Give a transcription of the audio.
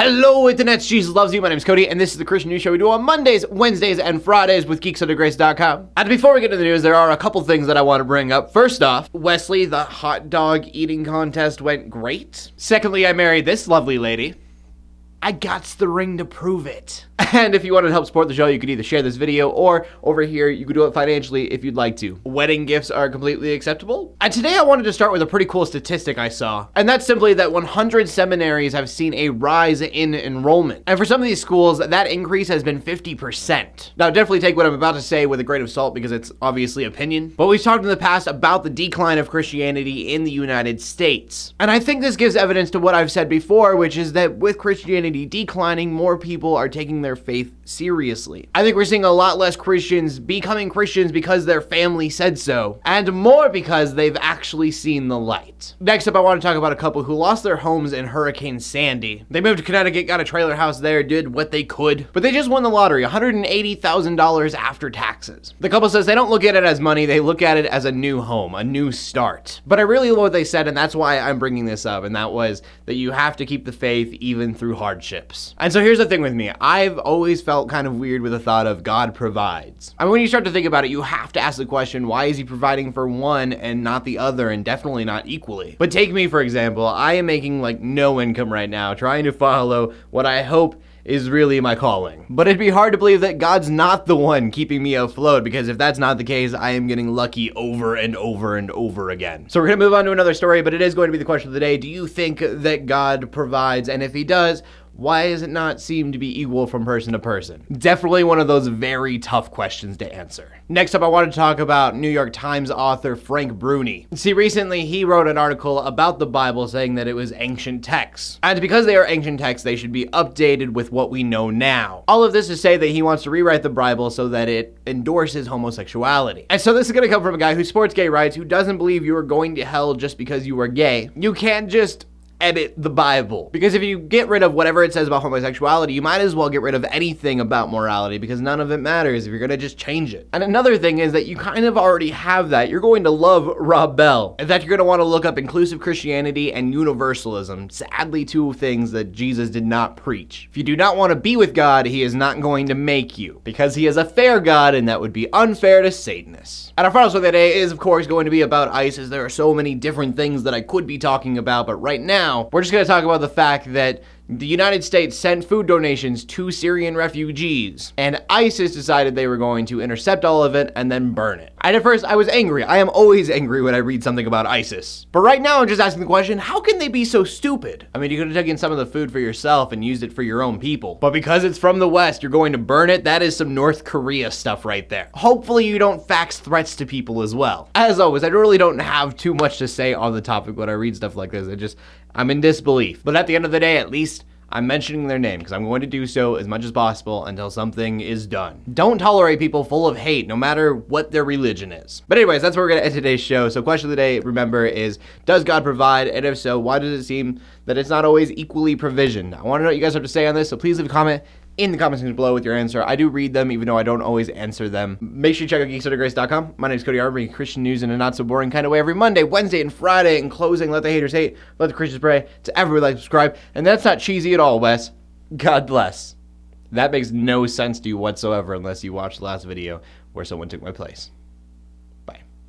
Hello Internet, Jesus loves you. My name is Cody, and this is the Christian News Show we do on Mondays, Wednesdays, and Fridays with geeksunddergrace.com. And before we get into the news, there are a couple things that I want to bring up. First off, Wesley, the hot dog eating contest went great. Secondly, I married this lovely lady. I got the ring to prove it. And if you want to help support the show, you could either share this video or over here, you could do it financially if you'd like to. Wedding gifts are completely acceptable. And today I wanted to start with a pretty cool statistic I saw. And that's simply that 100 seminaries have seen a rise in enrollment. And for some of these schools, that increase has been 50%. Now, definitely take what I'm about to say with a grain of salt because it's obviously opinion. But we've talked in the past about the decline of Christianity in the United States. And I think this gives evidence to what I've said before, which is that with Christianity declining, more people are taking their faith seriously. I think we're seeing a lot less Christians becoming Christians because their family said so, and more because they've actually seen the light. Next up, I want to talk about a couple who lost their homes in Hurricane Sandy. They moved to Connecticut, got a trailer house there, did what they could, but they just won the lottery, $180,000 after taxes. The couple says they don't look at it as money, they look at it as a new home, a new start. But I really love what they said, and that's why I'm bringing this up, and that was that you have to keep the faith even through hardships. And so here's the thing with me. I've always felt kind of weird with the thought of God provides. I mean, when you start to think about it, you have to ask the question, why is he providing for one and not the other, and definitely not equally? But take me, for example. I am making like no income right now, trying to follow what I hope is really my calling. But it'd be hard to believe that God's not the one keeping me afloat, because if that's not the case, I am getting lucky over and over and over again. So we're gonna move on to another story, but it is going to be the question of the day. Do you think that God provides? And if he does, why does it not seem to be equal from person to person? Definitely one of those very tough questions to answer. Next up, I want to talk about New York Times author Frank Bruni. See, recently he wrote an article about the Bible saying that it was ancient texts. And because they are ancient texts, they should be updated with what we know now. All of this to say that he wants to rewrite the Bible so that it endorses homosexuality. And so this is going to come from a guy who supports gay rights, who doesn't believe you are going to hell just because you are gay. You can't just edit the Bible. Because if you get rid of whatever it says about homosexuality, you might as well get rid of anything about morality, because none of it matters if you're gonna just change it. And another thing is that you kind of already have that. You're going to love Rob Bell. In fact, you're gonna wanna look up inclusive Christianity and universalism. Sadly, two things that Jesus did not preach. If you do not wanna be with God, he is not going to make you, because he is a fair God, and that would be unfair to Satanists. And our final story of the day is, of course, going to be about ISIS. There are so many different things that I could be talking about, but right now, we're just going to talk about the fact that the United States sent food donations to Syrian refugees, and ISIS decided they were going to intercept all of it and then burn it. And at first, I was angry. I am always angry when I read something about ISIS. But right now, I'm just asking the question, how can they be so stupid? I mean, you could have taken some of the food for yourself and used it for your own people. But because it's from the West, you're going to burn it? That is some North Korea stuff right there. Hopefully, you don't fax threats to people as well. As always, I really don't have too much to say on the topic when I read stuff like this. I'm in disbelief. But at the end of the day, at least I'm mentioning their name, because I'm going to do so as much as possible until something is done. Don't tolerate people full of hate, no matter what their religion is. But anyways, that's where we're going to end today's show. So question of the day, remember, is does God provide? And if so, why does it seem that it's not always equally provisioned? I want to know what you guys have to say on this, so please leave a comment in the comment section below with your answer. I do read them, even though I don't always answer them. Make sure you check out geeksunddergrace.com. My name is Cody, Armour, bringing Christian news in a not so boring kind of way every Monday, Wednesday, and Friday. In closing, let the haters hate, let the Christians pray. To everybody, like, subscribe. And that's not cheesy at all, Wes. God bless. That makes no sense to you whatsoever unless you watched the last video where someone took my place.